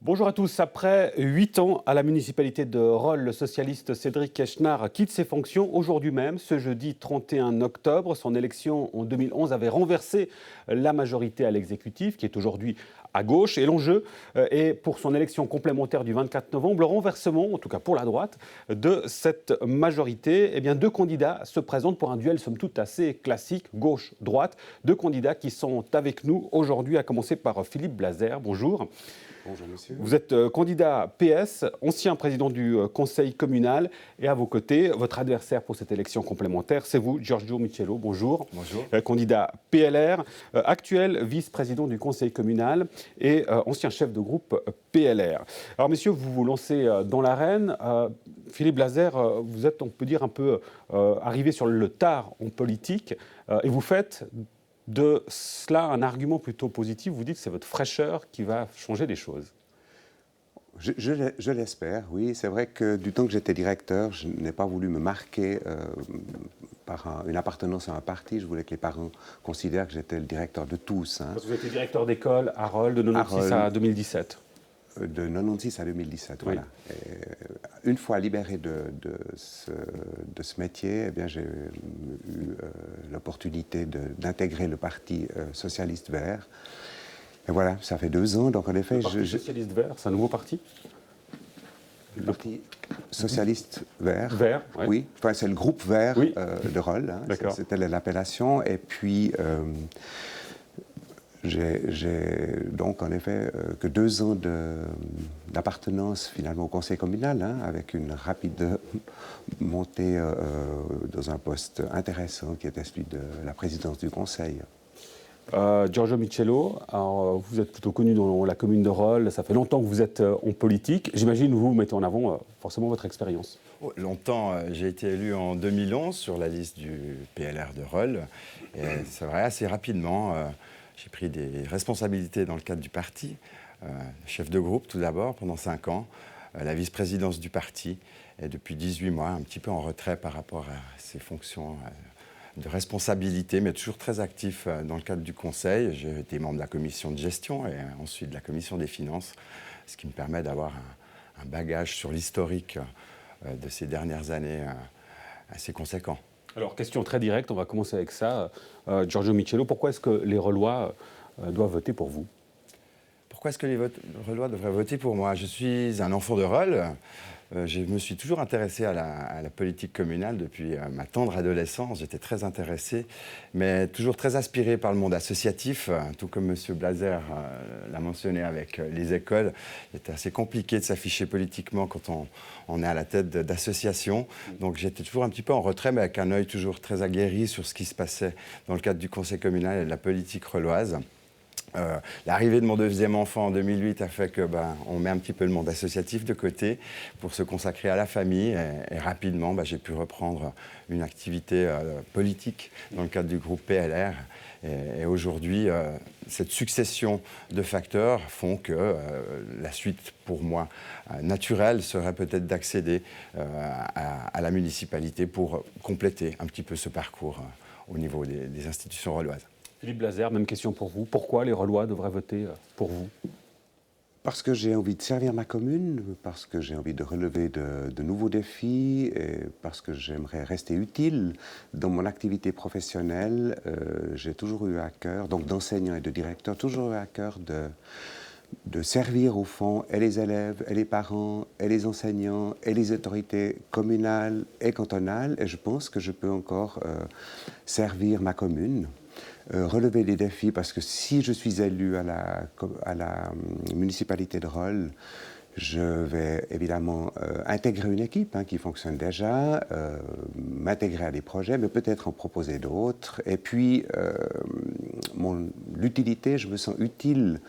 Bonjour à tous. Après 8 ans à la municipalité de Rolle, le socialiste Cédric Echenard quitte ses fonctions aujourd'hui même, ce jeudi 31 octobre. Son élection en 2011 avait renversé la majorité à l'exécutif, qui est aujourd'hui à gauche. Et l'enjeu est pour son élection complémentaire du 24 novembre, le renversement, en tout cas pour la droite, de cette majorité. Eh bien, deux candidats se présentent pour un duel, somme toute, assez classique, gauche-droite. Deux candidats qui sont avec nous aujourd'hui, à commencer par Philippe Blazer. Bonjour. Bonjour monsieur. Vous êtes candidat PS, ancien président du conseil communal, et à vos côtés, votre adversaire pour cette élection complémentaire, c'est vous, Giorgio Michello. Bonjour. Bonjour. Candidat PLR, actuel vice-président du conseil communal et ancien chef de groupe PLR. Alors messieurs, vous vous lancez dans l'arène. Philippe Blazer, vous êtes, on peut dire, un peu arrivé sur le tard en politique, et vous faites de cela un argument plutôt positif. Vous dites que c'est votre fraîcheur qui va changer les choses. Je l'espère, oui. C'est vrai que du temps que j'étais directeur, je n'ai pas voulu me marquer par une appartenance à un parti. Je voulais que les parents considèrent que j'étais le directeur de tous. Parce que vous étiez directeur d'école à Rolle de 1996 à 2017. De 1996 à 2017, oui. Voilà. Et une fois libéré de ce métier, eh bien, j'ai eu l'opportunité d'intégrer le Parti socialiste vert. Et voilà, ça fait 2 ans, donc en effet... Le Parti socialiste vert, c'est un nouveau parti ? Le Parti socialiste vert. Vert, oui. Enfin, c'est le groupe vert oui. De Rolle, hein. D'accord. C'était l'appellation. Et puis... J'ai donc en effet que 2 ans d'appartenance finalement au conseil communal, hein, avec une rapide montée dans un poste intéressant qui était celui de la présidence du conseil. Giorgio Michello, alors, vous êtes plutôt connu dans la commune de Rolle, ça fait longtemps que vous êtes en politique. J'imagine que vous mettez en avant forcément votre expérience. Longtemps, j'ai été élu en 2011 sur la liste du PLR de Rolle. Et c'est vrai, assez rapidement... j'ai pris des responsabilités dans le cadre du parti, chef de groupe tout d'abord pendant 5 ans, la vice-présidence du parti, et depuis 18 mois, un petit peu en retrait par rapport à ces fonctions de responsabilité, mais toujours très actif dans le cadre du conseil. J'ai été membre de la commission de gestion et ensuite de la commission des finances, ce qui me permet d'avoir un bagage sur l'historique de ces dernières années assez conséquent. Alors, question très directe, on va commencer avec ça. Giorgio Michello, pourquoi est-ce que les Rollois doivent voter pour vous ? Pourquoi est-ce que les Rollois devraient voter pour moi ? Je suis un enfant de Rolle. Je me suis toujours intéressé à la politique communale depuis ma tendre adolescence. J'étais très intéressé, mais toujours très aspiré par le monde associatif, tout comme M. Blazer l'a mentionné avec les écoles. Il était assez compliqué de s'afficher politiquement quand on est à la tête d'associations. Donc j'étais toujours un petit peu en retrait, mais avec un œil toujours très aguerri sur ce qui se passait dans le cadre du conseil communal et de la politique rolloise. L'arrivée de mon deuxième enfant en 2008 a fait que on met un petit peu le monde associatif de côté pour se consacrer à la famille et rapidement j'ai pu reprendre une activité politique dans le cadre du groupe PLR et aujourd'hui cette succession de facteurs font que la suite pour moi naturelle serait peut-être d'accéder à la municipalité pour compléter un petit peu ce parcours au niveau des institutions rolloises. Philippe Blazer, même question pour vous. Pourquoi les Rollois devraient voter pour vous ? Parce que j'ai envie de servir ma commune, parce que j'ai envie de relever de nouveaux défis, et parce que j'aimerais rester utile dans mon activité professionnelle. J'ai toujours eu à cœur, donc d'enseignant et de directeur, toujours eu à cœur de servir au fond et les élèves, et les parents, et les enseignants, et les autorités communales et cantonales. Et je pense que je peux encore servir ma commune. Relever les défis, parce que si je suis élu à la municipalité de Rolle, je vais évidemment intégrer une équipe qui fonctionne déjà, m'intégrer à des projets, mais peut-être en proposer d'autres. Et puis, l'utilité, je me sens utile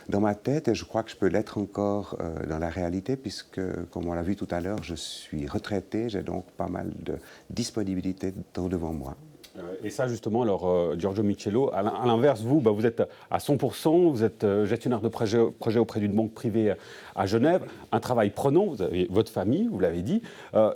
dans ma tête et je crois que je peux l'être encore dans la réalité, puisque, comme on l'a vu tout à l'heure, je suis retraité, j'ai donc pas mal de disponibilité de temps devant moi. Et ça, justement, alors, Giorgio Michello, à l'inverse, vous êtes à 100%, vous êtes gestionnaire de projet auprès d'une banque privée à Genève, un travail prenant, vous avez votre famille, vous l'avez dit.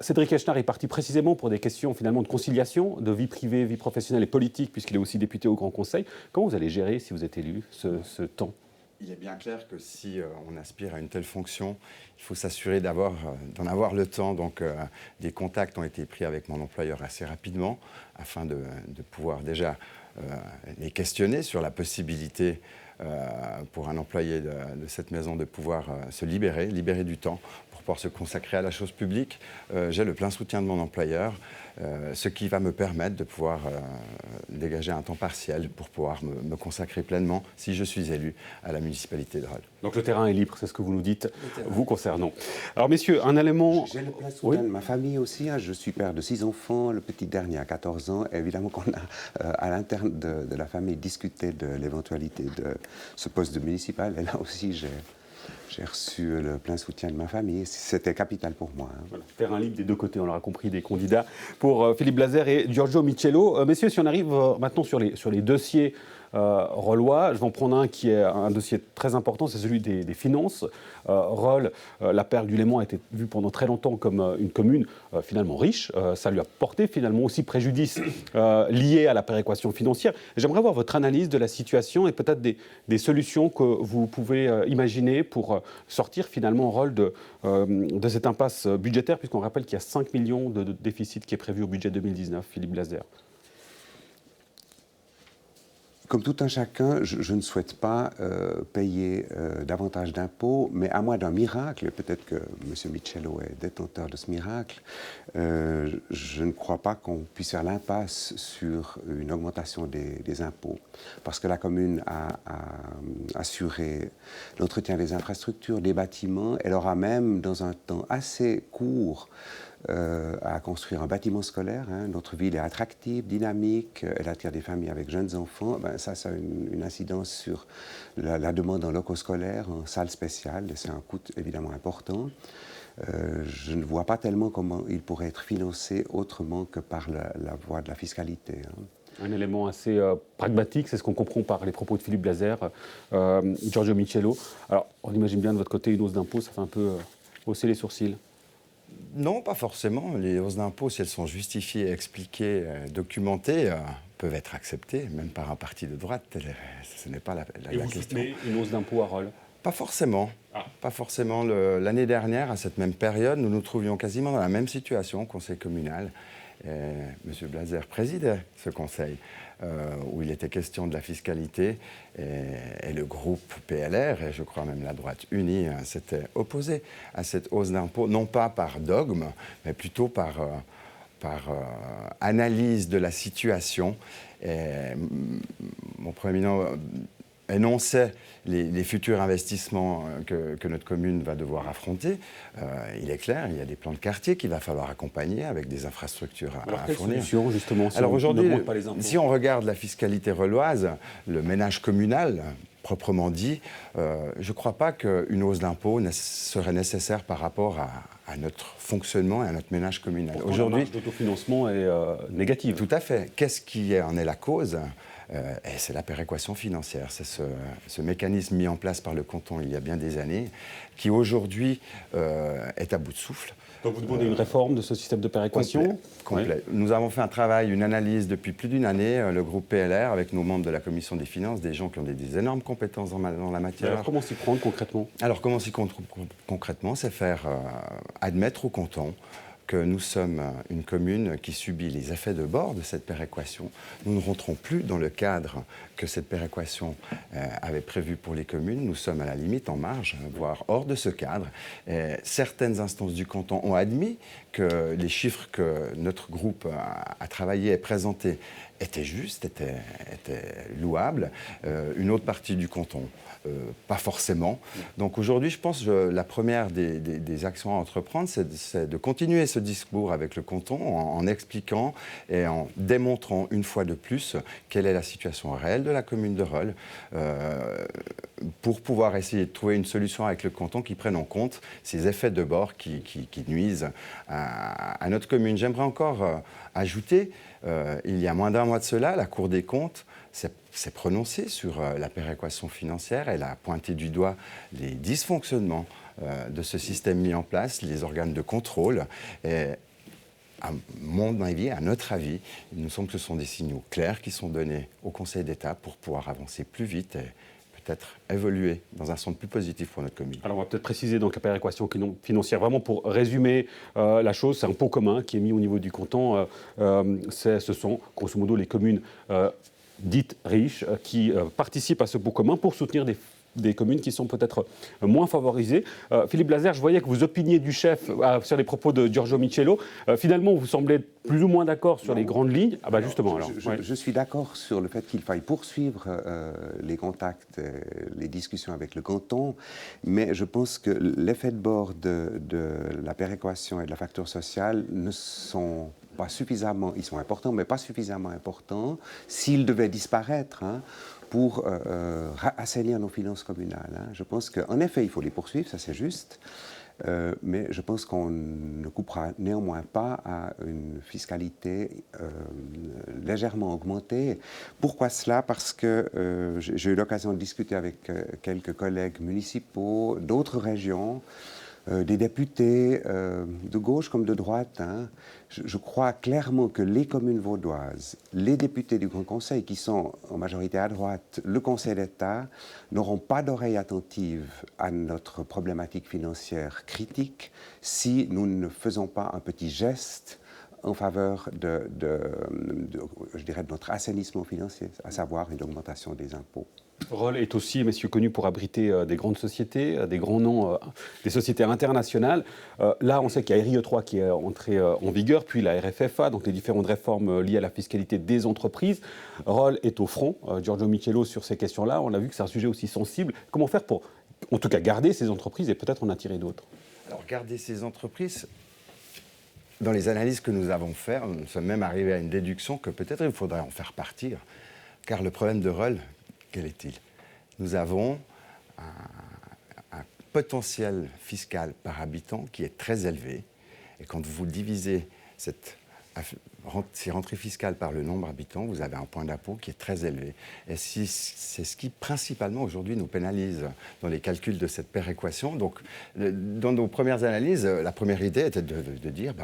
Cédric Echenard est parti précisément pour des questions, finalement, de conciliation, de vie privée, vie professionnelle et politique, puisqu'il est aussi député au Grand Conseil. Comment vous allez gérer, si vous êtes élu, ce temps ? Il est bien clair que si on aspire à une telle fonction, il faut s'assurer d'en avoir le temps. Donc, des contacts ont été pris avec mon employeur assez rapidement afin de pouvoir déjà les questionner sur la possibilité pour un employé de cette maison de pouvoir se libérer du temps pour pouvoir se consacrer à la chose publique. J'ai le plein soutien de mon employeur, ce qui va me permettre de pouvoir dégager un temps partiel pour pouvoir me consacrer pleinement, si je suis élu, à la municipalité de Rolle. Donc le terrain est libre, c'est ce que vous nous dites, vous concernant. Alors messieurs, un élément... J'ai le plein soutien de ma famille aussi. Je suis père de 6 enfants, le petit dernier a 14 ans. Évidemment qu'on a, à l'interne de la famille, discuté de l'éventualité de ce poste de municipal. Et là aussi, j'ai reçu le plein soutien de ma famille. C'était capital pour moi. Voilà, terrain libre des deux côtés, on l'aura compris, des candidats pour Philippe Blazer et Giorgio Michello. Messieurs, si on arrive maintenant sur les dossiers rollois, je vais en prendre un qui est un dossier très important, c'est celui des finances. Rolle, la perle du Léman a été vue pendant très longtemps comme une commune finalement riche. Ça lui a porté finalement aussi préjudice lié à la péréquation financière. J'aimerais voir votre analyse de la situation et peut-être des solutions que vous pouvez imaginer pour sortir finalement Rolle de cette impasse budgétaire, puisqu'on rappelle qu'il y a 5 millions de déficit qui est prévu au budget 2019, Philippe Blazer. Comme tout un chacun, je ne souhaite pas payer davantage d'impôts, mais à moins d'un miracle, et peut-être que M. Michello est détenteur de ce miracle, je ne crois pas qu'on puisse faire l'impasse sur une augmentation des impôts, parce que la commune a assuré l'entretien des infrastructures, des bâtiments. Elle aura même, dans un temps assez court, à construire un bâtiment scolaire. Notre ville est attractive, dynamique, elle attire des familles avec jeunes enfants. Ça a une incidence sur la demande en locaux scolaires, en salles spéciales, et c'est un coût évidemment important. Je ne vois pas tellement comment il pourrait être financé autrement que par la voie de la fiscalité. Un élément assez pragmatique, c'est ce qu'on comprend par les propos de Philippe Blazer, Giorgio Michello. Alors, on imagine bien de votre côté une hausse d'impôts, ça fait un peu hausser les sourcils. Non, pas forcément. Les hausses d'impôts, si elles sont justifiées, expliquées, documentées, peuvent être acceptées, même par un parti de droite. Ce n'est pas la question. Et une hausse d'impôts à Rolle? Pas forcément. Pas forcément. L'année dernière, à cette même période, nous nous trouvions quasiment dans la même situation au conseil communal. M. Blazer présidait ce conseil, où il était question de la fiscalité, et le groupe PLR, et je crois même la droite unie, s'était opposé à cette hausse d'impôts, non pas par dogme, mais plutôt par analyse de la situation. Et mon Premier ministre énonçait les futurs investissements que notre commune va devoir affronter. Il est clair, il y a des plans de quartier qu'il va falloir accompagner avec des infrastructures à fournir. Solution, justement, si Alors aujourd'hui, si on regarde la fiscalité relloise, le ménage communal, proprement dit, je ne crois pas qu'une hausse d'impôt serait nécessaire par rapport à notre fonctionnement et à notre ménage communal. Aujourd'hui, la marge d'autofinancement est négative. Tout à fait. Qu'est-ce qui en est la cause ? Et c'est la péréquation financière. C'est ce mécanisme mis en place par le canton il y a bien des années, qui aujourd'hui est à bout de souffle. Donc vous demandez une réforme de ce système de péréquation ? Complet. Oui. Nous avons fait un travail, une analyse depuis plus d'une année, le groupe PLR, avec nos membres de la commission des finances, des gens qui ont des énormes compétences dans la matière. Alors comment s'y prendre concrètement ? Alors comment s'y prendre concrètement ? C'est faire admettre au canton que nous sommes une commune qui subit les effets de bord de cette péréquation. Nous ne rentrons plus dans le cadre que cette péréquation avait prévu pour les communes. Nous sommes à la limite en marge, voire hors de ce cadre. Et certaines instances du canton ont admis que les chiffres que notre groupe a travaillé et présentés étaient justes, étaient louables. Une autre partie du canton, pas forcément. Donc aujourd'hui, je pense que la première des actions à entreprendre, c'est de continuer ce discours avec le canton en expliquant et en démontrant une fois de plus quelle est la situation réelle de la commune de Rolle, pour pouvoir essayer de trouver une solution avec le canton qui prenne en compte ces effets de bord qui nuisent à notre commune. J'aimerais encore ajouter, il y a moins d'un mois de cela, la Cour des comptes s'est prononcée sur la péréquation financière. Elle a pointé du doigt les dysfonctionnements de ce système mis en place, les organes de contrôle. Et à mon avis, à notre avis, il nous semble que ce sont des signaux clairs qui sont donnés au Conseil d'État pour pouvoir avancer plus vite et peut-être évoluer dans un sens plus positif pour notre commune. Alors on va peut-être préciser donc la péréquation financière. Vraiment pour résumer la chose, c'est un pot commun qui est mis au niveau du canton. Ce sont grosso modo les communes dites riches qui participent à ce pot commun pour soutenir des communes qui sont peut-être moins favorisées. Philippe Blazer, je voyais que vous opiniez du chef sur les propos de Giorgio Michello. Finalement, vous semblez plus ou moins d'accord sur les grandes lignes. Ah bah justement alors. Je suis d'accord sur le fait qu'il faille poursuivre les contacts, les discussions avec le canton, mais je pense que l'effet de bord de la péréquation et de la facture sociale ne sont pas suffisamment, ils sont importants, mais pas suffisamment importants s'ils devaient disparaître, hein, pour assainir nos finances communales. Hein. Je pense qu'en effet, il faut les poursuivre, ça c'est juste, mais je pense qu'on ne coupera néanmoins pas à une fiscalité légèrement augmentée. Pourquoi cela? Parce que j'ai eu l'occasion de discuter avec quelques collègues municipaux d'autres régions, des députés de gauche comme de droite. Hein. Je crois clairement que les communes vaudoises, les députés du Grand Conseil, qui sont en majorité à droite, le Conseil d'État, n'auront pas d'oreille attentive à notre problématique financière critique si nous ne faisons pas un petit geste en faveur je dirais, de notre assainissement financier, à savoir une augmentation des impôts. Roll est aussi, messieurs, connu pour abriter des grandes sociétés, des grands noms, des sociétés internationales. Là, on sait qu'il y a RIE 3 qui est entré en vigueur, puis la RFFA, donc les différentes réformes liées à la fiscalité des entreprises. Roll est au front, Giorgio Michello, sur ces questions-là. On a vu que c'est un sujet aussi sensible. Comment faire pour, en tout cas, garder ces entreprises et peut-être en attirer d'autres? Alors, garder ces entreprises, dans les analyses que nous avons faites, nous sommes même arrivés à une déduction que peut-être il faudrait en faire partir, car le problème de Roll, quel est-il? Nous avons un potentiel fiscal par habitant qui est très élevé. Et quand vous divisez ces rentrées fiscales par le nombre d'habitants, vous avez un point d'impôt qui est très élevé. Et c'est ce qui, principalement, aujourd'hui, nous pénalise dans les calculs de cette péréquation. Donc, dans nos premières analyses, la première idée était de dire...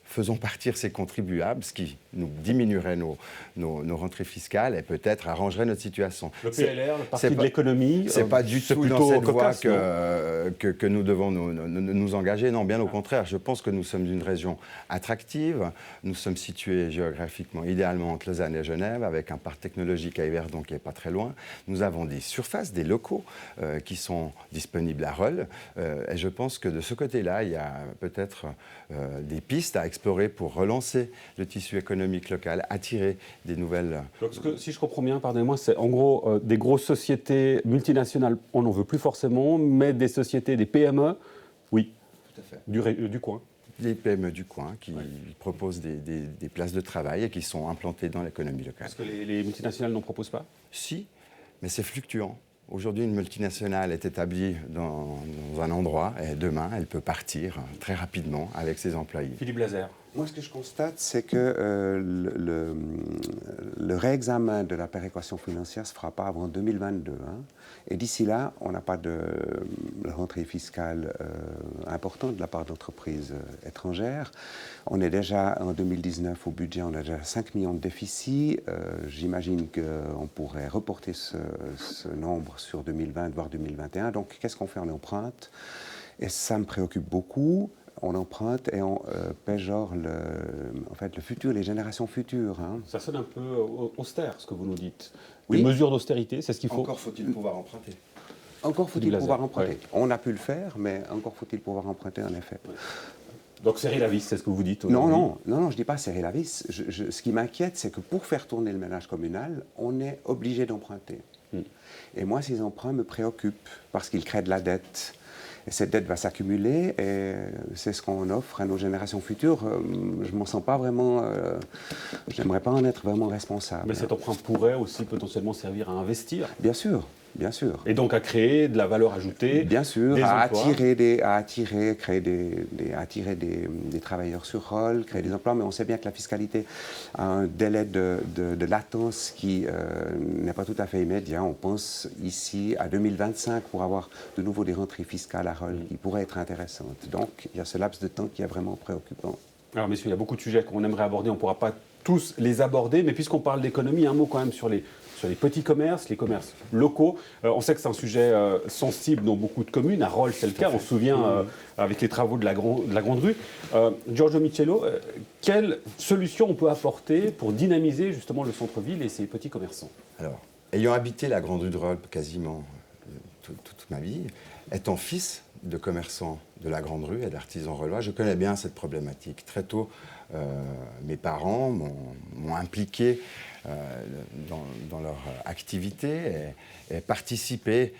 faisons partir ces contribuables, ce qui nous diminuerait nos rentrées fiscales et peut-être arrangerait notre situation. Le PLR, le parti de l'économie, c'est pas du tout dans cette voie que nous devons nous engager. Non, bien au contraire. Je pense que nous sommes une région attractive. Nous sommes situés géographiquement, idéalement entre Lausanne et Genève, avec un parc technologique à Yverdon qui n'est pas très loin. Nous avons des surfaces, des locaux qui sont disponibles à Roll. Et je pense que de ce côté-là, il y a peut-être des pistes à explorer pour relancer le tissu économique local, attirer des nouvelles... Donc, si je comprends bien, pardonnez-moi, c'est en gros des grosses sociétés multinationales, on n'en veut plus forcément, mais des sociétés, des PME, oui, tout à fait. Du coin. Des PME du coin qui proposent des places de travail et qui sont implantées dans l'économie locale. Est-ce que les multinationales n'en proposent pas? Si, mais c'est fluctuant. Aujourd'hui, une multinationale est établie dans un endroit et demain, elle peut partir très rapidement avec ses employés. Philippe Blazer. Moi, ce que je constate, c'est que le réexamen de la péréquation financière ne se fera pas avant 2022. Hein. Et d'ici là, on n'a pas de rentrée fiscale importante de la part d'entreprises étrangères. On est déjà en 2019 au budget, on a déjà 5 millions de déficits. J'imagine qu'on pourrait reporter ce nombre sur 2020, voire 2021. Donc, qu'est-ce qu'on fait? On emprunte. Et ça me préoccupe beaucoup. On emprunte et on péjore le futur, les générations futures. Hein. Ça sonne un peu austère, ce que vous nous dites. Oui. Des mesures d'austérité, c'est ce qu'il faut. Encore faut-il pouvoir emprunter. Encore faut-il pouvoir emprunter. Ouais. On a pu le faire, mais encore faut-il pouvoir emprunter, en effet. Ouais. Donc serrer la vis, c'est ce que vous dites non, je ne dis pas serrer la vis. Ce qui m'inquiète, c'est que pour faire tourner le ménage communal, on est obligé d'emprunter. Et moi, ces emprunts me préoccupent parce qu'ils créent de la dette. Et cette dette va s'accumuler et c'est ce qu'on offre à nos générations futures. Je ne m'en sens pas vraiment... je n'aimerais pas en être vraiment responsable. Mais cet emprunt pourrait aussi potentiellement servir à investir. Bien sûr. Bien sûr. Et donc à créer de la valeur ajoutée. Bien sûr, à attirer des travailleurs sur Roll, créer des emplois. Mais on sait bien que la fiscalité a un délai de latence qui n'est pas tout à fait immédiat. On pense ici à 2025 pour avoir de nouveau des rentrées fiscales à Roll qui pourraient être intéressantes. Donc il y a ce laps de temps qui est vraiment préoccupant. Alors messieurs, il y a beaucoup de sujets qu'on aimerait aborder, on ne pourra pas tous les aborder, mais puisqu'on parle d'économie, un mot quand même sur les petits commerces, les commerces locaux. On sait que c'est un sujet sensible dans beaucoup de communes. À Rolle, c'est le cas. On se souvient avec les travaux de la Grande Rue. Giorgio Michello, quelle solution on peut apporter pour dynamiser justement le centre-ville et ses petits commerçants? Alors, ayant habité la Grande Rue de Rolle quasiment toute ma vie, étant fils de commerçants de la Grande Rue et d'artisans rollois, je connais bien cette problématique. Très tôt, mes parents m'ont impliqué dans leur activité et participé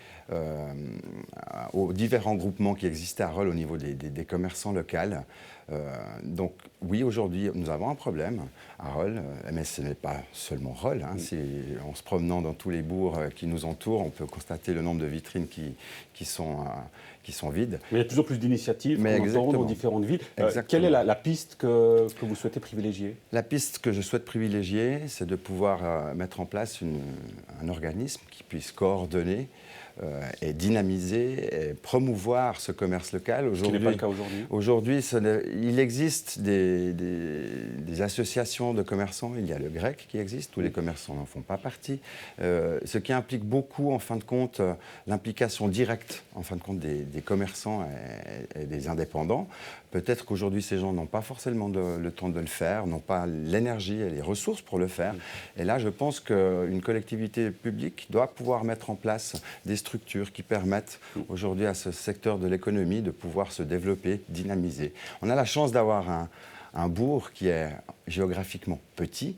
aux différents groupements qui existaient à Rolle au niveau des commerçants locaux. Donc oui, aujourd'hui, nous avons un problème à Rolle, mais ce n'est pas seulement Rolle. En se promenant dans tous les bourgs qui nous entourent, on peut constater le nombre de vitrines qui sont vides. Mais il y a de plus en plus d'initiatives qu'on entend dans différentes villes. Quelle est la piste que vous souhaitez privilégier? La piste que je souhaite privilégier, c'est de pouvoir mettre en place un organisme qui puisse coordonner et dynamiser et promouvoir ce commerce local. Ce qui n'est pas le cas aujourd'hui. Aujourd'hui, il existe des associations de commerçants. Il y a le GREC qui existe, tous les commerçants n'en font pas partie. Ce qui implique beaucoup, en fin de compte, l'implication directe, en fin de compte, des commerçants et des indépendants. Peut-être qu'aujourd'hui, ces gens n'ont pas forcément le temps de le faire, n'ont pas l'énergie et les ressources pour le faire. Et là, je pense qu'une collectivité publique doit pouvoir mettre en place des structures qui permettent aujourd'hui à ce secteur de l'économie de pouvoir se développer, dynamiser. On a la chance d'avoir un bourg qui est géographiquement petit.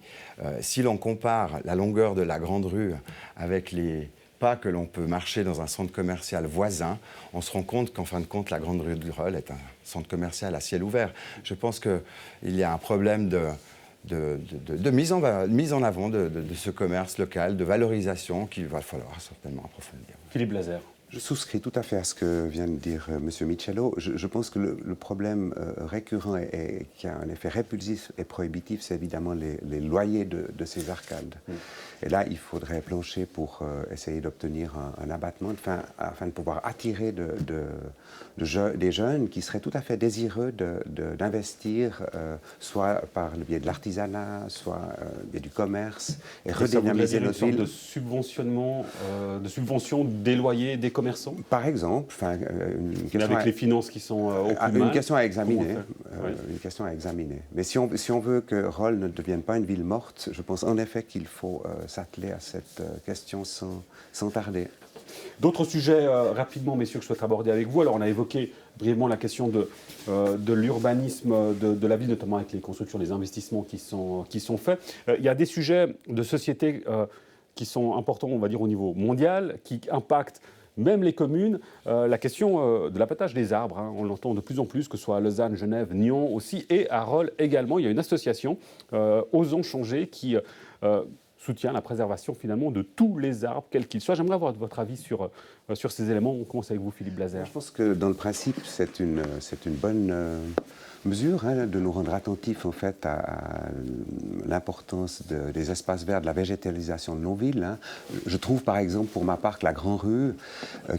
Si l'on compare la longueur de la Grande Rue avec les pas que l'on peut marcher dans un centre commercial voisin, on se rend compte qu'en fin de compte, la Grande Rue de Rolle est un centre commercial à ciel ouvert. Je pense qu'il y a un problème de mise en avant de ce commerce local, de valorisation qu'il va falloir certainement approfondir. Philippe Blazer. Je souscris tout à fait à ce que vient de dire M. Michello. Je pense que le problème récurrent et qui a un effet répulsif et prohibitif, c'est évidemment les loyers de ces arcades. Et là, il faudrait plancher pour essayer d'obtenir un abattement afin de pouvoir attirer des jeunes qui seraient tout à fait désireux d'investir, soit par le biais de l'artisanat, soit le biais du commerce, et redynamiser notre ville. De subventionnement, de subvention des loyers des commerçants? Par exemple, avec les finances qui sont au coup de main. Une question à examiner. Une question à examiner. Mais si on veut que Rolle ne devienne pas une ville morte, je pense en effet qu'il faut s'atteler à cette question sans tarder. D'autres sujets, rapidement, messieurs, que je souhaite aborder avec vous. Alors, on a évoqué brièvement la question de l'urbanisme de la ville, notamment avec les constructions, les investissements qui sont faits. Il y a des sujets de société qui sont importants, on va dire, au niveau mondial, qui impactent même les communes. La question de l'abattage des arbres, on l'entend de plus en plus, que ce soit à Lausanne, Genève, Nyon aussi, et à Rolle également. Il y a une association, Osons changer, qui soutient la préservation finalement de tous les arbres, quels qu'ils soient. J'aimerais avoir votre avis sur ces éléments. On commence avec vous, Philippe Blazer. Je pense que dans le principe, c'est une bonne mesure de nous rendre attentifs en fait à l'importance des espaces verts, de la végétalisation de nos villes. Je trouve par exemple pour ma part que la Grande Rue,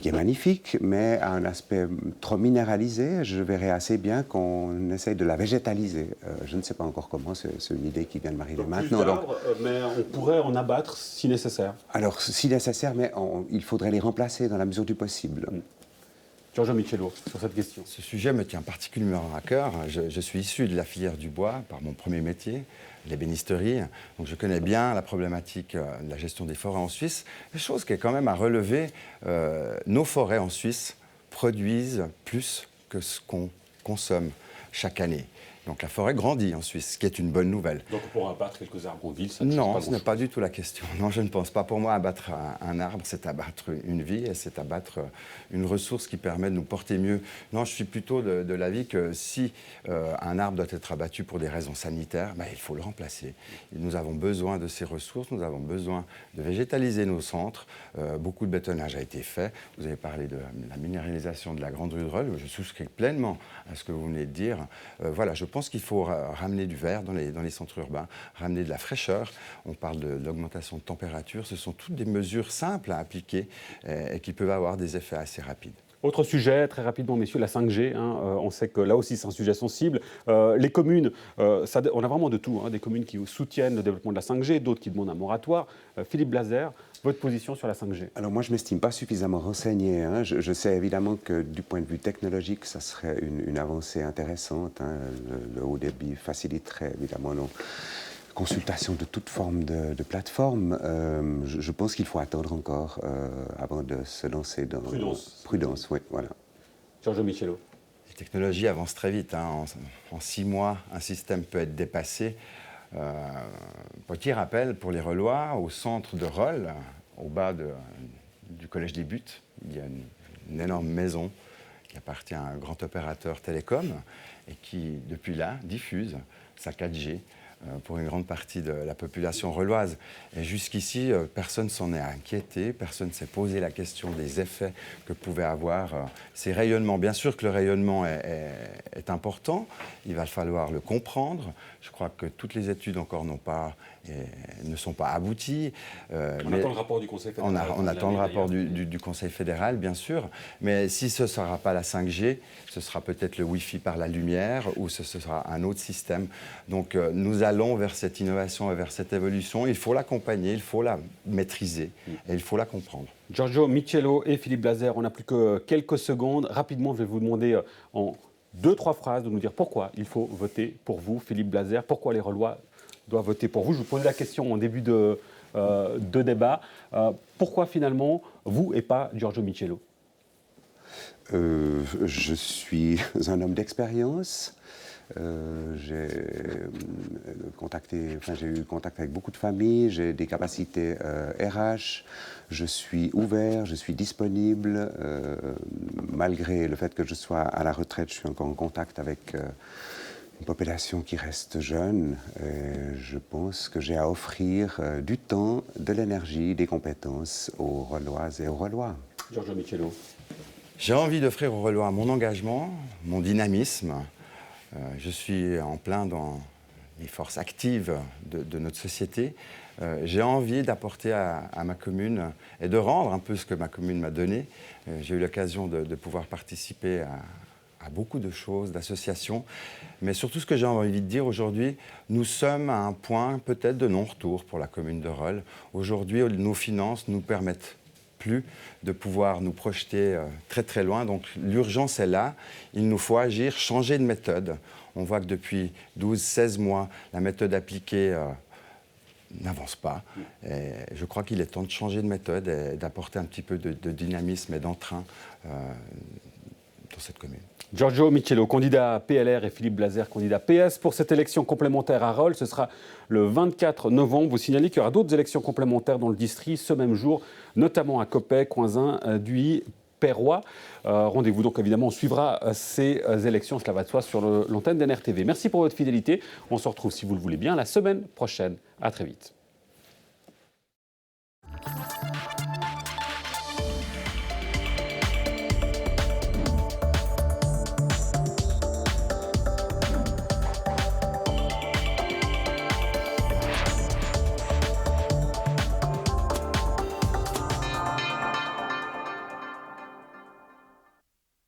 qui est magnifique, mais a un aspect trop minéralisé. Je verrais assez bien qu'on essaye de la végétaliser. Je ne sais pas encore comment, c'est une idée qui vient de m'arriver maintenant. Mais on pourrait en abattre si nécessaire. Alors si nécessaire, mais il faudrait les remplacer dans la mesure du possible. Giorgio Michello, sur cette question. Ce sujet me tient particulièrement à cœur. Je suis issu de la filière du bois par mon premier métier, l'ébénisterie. Donc je connais bien la problématique de la gestion des forêts en Suisse. Une chose qui est quand même à relever, nos forêts en Suisse produisent plus que ce qu'on consomme chaque année. Donc la forêt grandit en Suisse, ce qui est une bonne nouvelle. Donc on pourra abattre quelques arbres en ville, ça ne change Non, pas ce n'est pas du tout la question. Non, je ne pense pas. Pour moi, abattre un arbre, c'est abattre une vie et c'est abattre une ressource qui permet de nous porter mieux. Non, je suis plutôt de l'avis que si un arbre doit être abattu pour des raisons sanitaires, il faut le remplacer. Nous avons besoin de ces ressources, nous avons besoin de végétaliser nos centres. Beaucoup de bétonnage a été fait. Vous avez parlé de la minéralisation de la Grande Rue de Rolle. Je souscris pleinement à ce que vous venez de dire. Voilà, je pense qu'il faut ramener du vert dans les centres urbains, ramener de la fraîcheur. On parle de l'augmentation de température. Ce sont toutes des mesures simples à appliquer et qui peuvent avoir des effets assez rapides. Autre sujet, très rapidement, messieurs, la 5G. On sait que là aussi, c'est un sujet sensible. Les communes, on a vraiment de tout. Des communes qui soutiennent le développement de la 5G, d'autres qui demandent un moratoire. Philippe Blazer, votre position sur la 5G? Alors moi, je ne m'estime pas suffisamment renseigné. Je sais évidemment que du point de vue technologique, ça serait une avancée intéressante. Le haut débit faciliterait évidemment nos consultations de toute forme de plateforme. Je pense qu'il faut attendre encore avant de se lancer dans... Prudence, oui, voilà. Giorgio Michello. Les technologies avancent très vite. En 6 mois, un système peut être dépassé. Petit rappel pour les Relois, au centre de Rolle, au bas du Collège des Buttes, il y a une énorme maison qui appartient à un grand opérateur télécom et qui, depuis là, diffuse sa 4G pour une grande partie de la population reloise. Et jusqu'ici, personne ne s'en est inquiété, personne ne s'est posé la question des effets que pouvaient avoir ces rayonnements. Bien sûr que le rayonnement est important, il va falloir le comprendre. Je crois que toutes les études encore ne sont pas abouties. On attend le rapport du Conseil fédéral. On attend le rapport du Conseil fédéral, bien sûr. Mais si ce ne sera pas la 5G, ce sera peut-être le Wi-Fi par la lumière ou ce sera un autre système. Donc nous allons vers cette innovation et vers cette évolution. Il faut l'accompagner, il faut la maîtriser et il faut la comprendre. Giorgio Michello et Philippe Blazer, on n'a plus que quelques secondes. Rapidement, je vais vous demander en 2-3 phrases de nous dire pourquoi il faut voter pour vous, Philippe Blazer, pourquoi les Relois doivent voter pour vous. Je vous posais la question en début de débat. Pourquoi finalement vous et pas Giorgio Michello? Je suis un homme d'expérience. J'ai eu contact avec beaucoup de familles, j'ai des capacités RH, je suis ouvert, je suis disponible. Malgré le fait que je sois à la retraite, je suis encore en contact avec une population qui reste jeune. Et je pense que j'ai à offrir du temps, de l'énergie, des compétences aux Reloises et aux Relois. Giorgio Michello. J'ai envie d'offrir aux Relois mon engagement, mon dynamisme. Je suis en plein dans les forces actives de notre société. J'ai envie d'apporter à ma commune et de rendre un peu ce que ma commune m'a donné. J'ai eu l'occasion de pouvoir participer à beaucoup de choses, d'associations. Mais surtout, ce que j'ai envie de dire aujourd'hui, nous sommes à un point peut-être de non-retour pour la commune de Rolle. Aujourd'hui, nos finances nous permettent plus de pouvoir nous projeter très très loin. Donc l'urgence est là, il nous faut agir, changer de méthode. On voit que depuis 12-16 mois, la méthode appliquée n'avance pas. Et je crois qu'il est temps de changer de méthode et d'apporter un petit peu de dynamisme et d'entrain dans cette commune. Giorgio Michello, candidat PLR, et Philippe Blazer, candidat PS. Pour cette élection complémentaire à Rolle, ce sera le 24 novembre. Vous signalez qu'il y aura d'autres élections complémentaires dans le district ce même jour, notamment à Coppet, Coinzin, Duy, Perrois. Rendez-vous donc évidemment, on suivra ces élections, cela va de soi, sur l'antenne d'NRTV. Merci pour votre fidélité. On se retrouve, si vous le voulez bien, la semaine prochaine. À très vite.